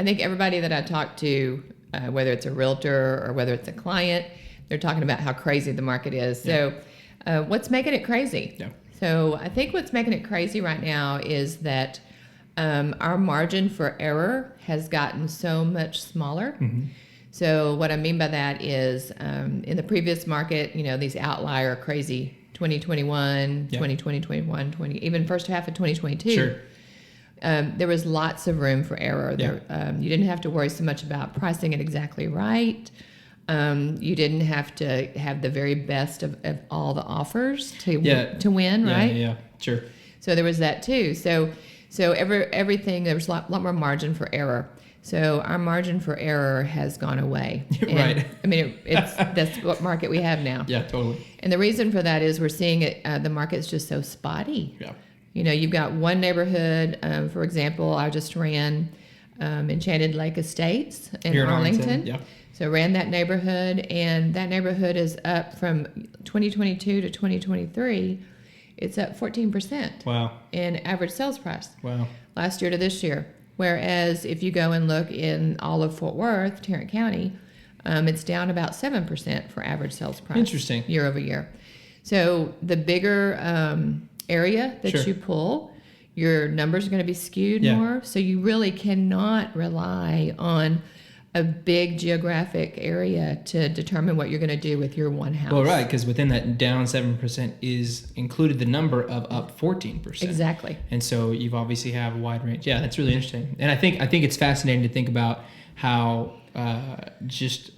I think everybody that I talk to, whether it's a realtor or whether it's a client, they're talking about how crazy the market is. So what's making it crazy? Yeah. So I think what's making it crazy right now is that our margin for error has gotten so much smaller. Mm-hmm. So what I mean by that is in the previous market, these outlier crazy 2021, 2020, even first half of 2022. Sure. There was lots of room for error. Yeah. You didn't have to worry so much about pricing it exactly right. You didn't have to have the very best of all the offers to win, right? Yeah, sure. So there was that too. So everything, there was a lot more margin for error. So our margin for error has gone away. Right. I mean, that's what market we have now. Yeah, totally. And the reason for that is we're seeing it. The market's just so spotty. Yeah. You've got one neighborhood. For example, I just ran Enchanted Lake Estates in Arlington. Yeah. So ran that neighborhood, and that neighborhood is up from 2022 to 2023. It's up 14%. Wow. In average sales price. Wow. Last year to this year. Whereas if you go and look in all of Fort Worth, Tarrant County, it's down about 7% for average sales price. Interesting. Year over year. So the bigger area that Sure. you pull, your numbers are going to be skewed more. So you really cannot rely on a big geographic area to determine what you're going to do with your one house. Well, right, because within that down 7% is included the number of up 14%. Exactly. And so you've obviously have a wide range. Yeah, that's really interesting. And I think it's fascinating to think about how just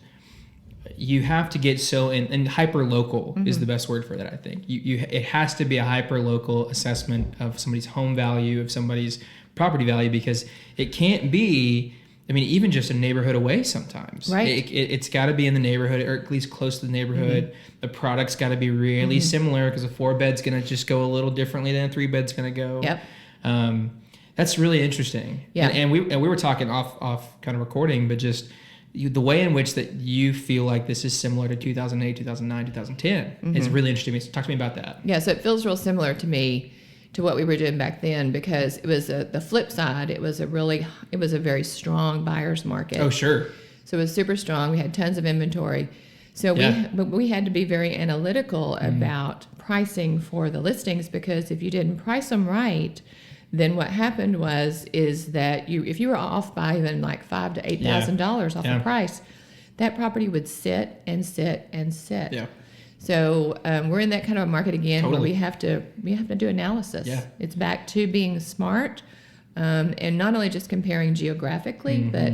you have to get so and hyper local is the best word for that. I think it has to be a hyper local assessment of somebody's home value, of somebody's property value, because it can't be. I mean, even just a neighborhood away sometimes. Right. It's got to be in the neighborhood, or at least close to the neighborhood. Mm-hmm. The product's got to be really similar, because a 4-bed's going to just go a little differently than a 3-bed's going to go. Yep. That's really interesting. Yeah. And we were talking off kind of recording, but just the way in which that you feel like this is similar to 2008, 2009, 2010 is really interesting. So talk to me about that. Yeah, so it feels real similar to me to what we were doing back then, because it was the flip side. It was a very strong buyer's market. Oh, sure. So it was super strong. We had tons of inventory. So we had to be very analytical about pricing for the listings, because if you didn't price them right, then what happened is that if you were off by even like $5,000 to $8,000 off the price, that property would sit and sit and sit. Yeah. So we're in that kind of a market again where we have to do analysis. Yeah. It's back to being smart, and not only just comparing geographically, but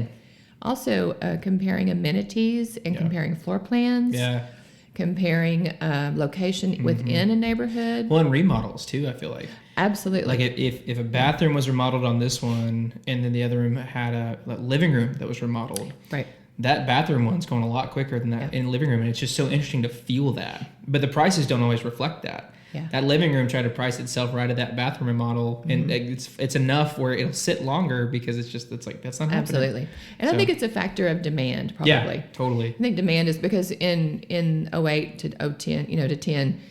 also comparing amenities and comparing floor plans. Yeah. Comparing location within a neighborhood. Well, and remodels too, I feel like. Absolutely. Like if a bathroom was remodeled on this one, and then the other room had a living room that was remodeled. Right. That bathroom one's going a lot quicker than that in the living room, and it's just so interesting to feel that. But the prices don't always reflect that. Yeah. That living room tried to price itself right at that bathroom remodel, and it's enough where it'll sit longer, because it's not happening. Absolutely. And I think it's a factor of demand, probably. Yeah, totally. I think demand is because in 08 to 010, to 10,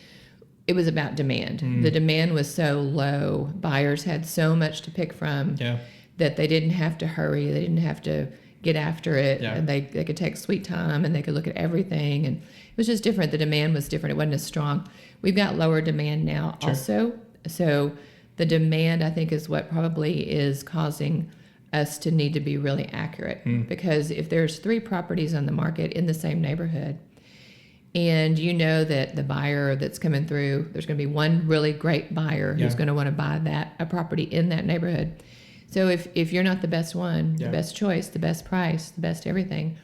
it was about demand. The demand was so low. Buyers had so much to pick from that they didn't have to hurry. They didn't have to get after it. And they could take sweet time, and they could look at everything. And it was just different. The demand was different. It wasn't as strong. We've got lower demand now also. So the demand, I think, is what probably is causing us to need to be really accurate. Because if there's 3 properties on the market in the same neighborhood, and you know that the buyer that's coming through, there's going to be one really great buyer who's going to want to buy a property in that neighborhood. So if you're not the best one, the best choice, the best price, the best everything,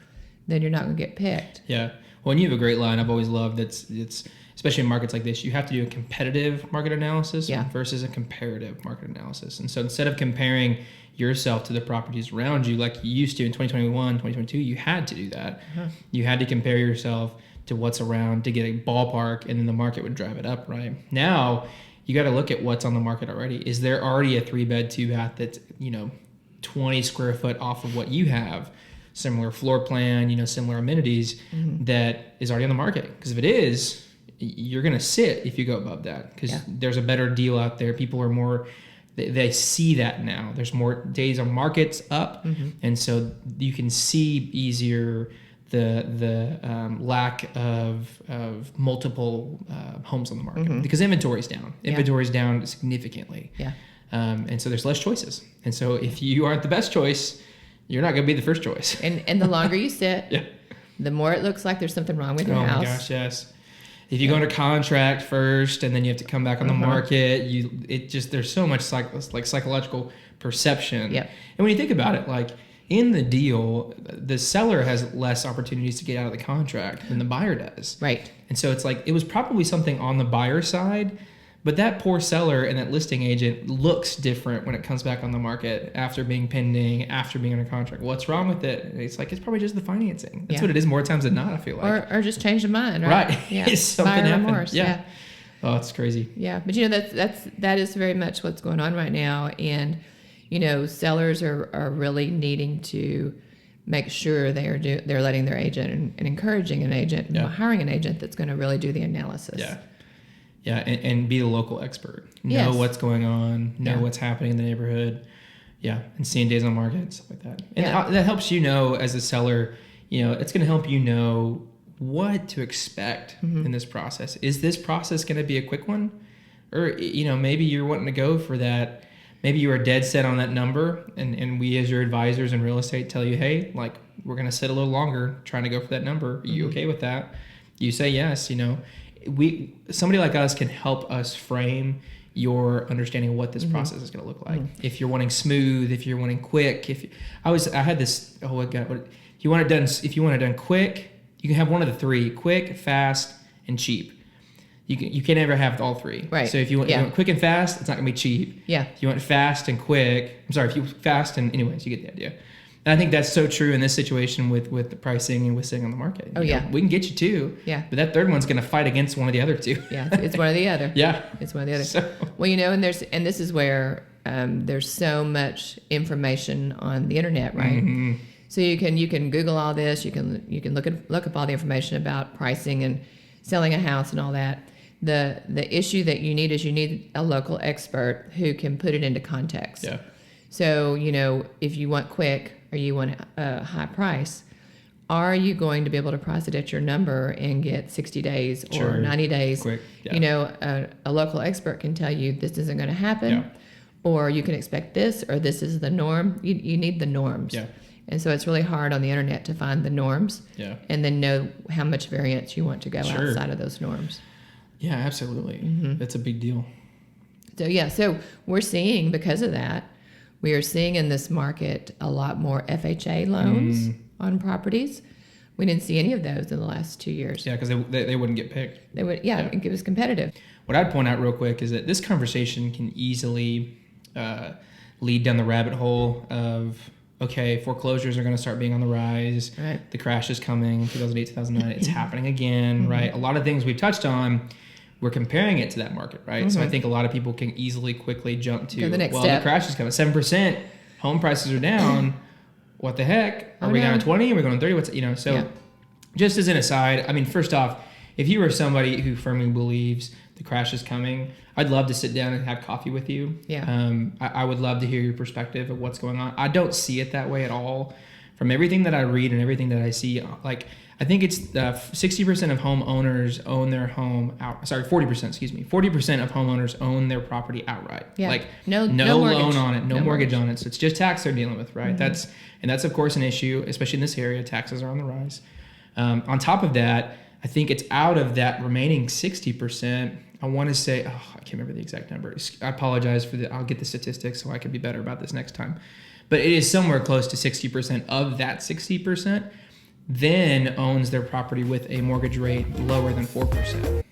then you're not going to get picked. Yeah. Well, and you have a great line I've always loved. It's especially in markets like this, you have to do a competitive market analysis versus a comparative market analysis. And so instead of comparing yourself to the properties around you like you used to in 2021, 2022, you had to do that. You had to compare yourself to what's around to get a ballpark, and then the market would drive it up, right? Now, you got to look at what's on the market already. Is there already a 3-bed, 2-bath that's, 20 square foot off of what you have, similar floor plan, similar amenities, that is already on the market? Because if it is, you're going to sit if you go above that, because there's a better deal out there. People are more they see that now. There's more days on markets up, and so you can see easier the lack of multiple homes on the market because inventory's down. Inventory's down significantly. Yeah. And so there's less choices. And so if you aren't the best choice, you're not going to be the first choice. And the longer you sit, the more it looks like there's something wrong with your house. Oh my gosh, yes. If you go under contract first and then you have to come back on the market, there's so much psychological perception. Yep. And when you think about it, like in the deal, the seller has less opportunities to get out of the contract than the buyer does. Right. And so it's like it was probably something on the buyer side, but that poor seller and that listing agent looks different when it comes back on the market after being pending, after being under contract. What's wrong with it? It's like it's probably just the financing. That's what it is more times than not, I feel like. Or just change the mind, right? Right. Yeah. It's something Buyer happened. remorse. Yeah. Oh, it's crazy. Yeah, but that is very much what's going on right now, and sellers are really needing to make sure they're letting their agent and encouraging an agent, hiring an agent that's going to really do the analysis. Yeah. Yeah, and be the local expert. Know what's going on, know what's happening in the neighborhood. Yeah, and seeing days on market and stuff like that. And that helps as a seller, it's going to help you know what to expect in this process. Is this process going to be a quick one? Or, maybe you're wanting to go for that. Maybe you are dead set on that number, and we as your advisors in real estate tell you, hey, like, we're going to sit a little longer trying to go for that number. Are you okay with that? You say yes, somebody like us can help us frame your understanding of what this process is going to look like. If you're wanting smooth, if you're wanting quick, I had this, oh my God, if you want it done quick, you can have one of the three: quick, fast, and cheap. You can't ever have all three. Right. So if you want quick and fast, it's not going to be cheap. Yeah. If you want fast and quick, if you anyways, you get the idea. And I think that's so true in this situation with the pricing and with sitting on the market. We can get you two. Yeah. But that third one's going to fight against one of the other two. Yeah, it's one or the other. Yeah. It's one or the other. So. Well, and this is where there's so much information on the internet, right? Mm-hmm. So you can Google all this. You can look up all the information about pricing and selling a house and all that. The issue that you need is a local expert who can put it into context. Yeah. So, if you want quick or you want a high price, are you going to be able to price it at your number and get 60 days or 90 days? Quick. Yeah. A local expert can tell you this isn't going to happen, or you can expect this, or this is the norm. You need the norms. Yeah. And so it's really hard on the internet to find the norms and then know how much variance you want to go outside of those norms. Yeah, absolutely. Mm-hmm. That's a big deal. So we're seeing, because of that, we are seeing in this market a lot more FHA loans on properties. We didn't see any of those in the last 2 years. Yeah, because they wouldn't get picked. They would, it was competitive. What I'd point out real quick is that this conversation can easily lead down the rabbit hole of, okay, foreclosures are going to start being on the rise. Right. The crash is coming, 2008, 2009. It's happening again, right? A lot of things we've touched on, we're comparing it to that market, right? So I think a lot of people can quickly jump to, the crash is coming. 7%, home prices are down. What the heck? Are we going 20? Are we going 30? Just as an aside, first off, if you are somebody who firmly believes the crash is coming, I'd love to sit down and have coffee with you. Yeah. I would love to hear your perspective of what's going on. I don't see it that way at all. From everything that I read and everything that I see, I think it's 60% of homeowners own their home out. 40%, 40% of homeowners own their property outright. Yeah. No loan on it, no mortgage on it. So it's just tax they're dealing with, right? Mm-hmm. That's of course an issue, especially in this area. Taxes are on the rise. On top of that, I think it's out of that remaining 60%. I want to say, I can't remember the exact number. I apologize I'll get the statistics so I can be better about this next time. But it is somewhere close to 60% of that 60% then owns their property with a mortgage rate lower than 4%.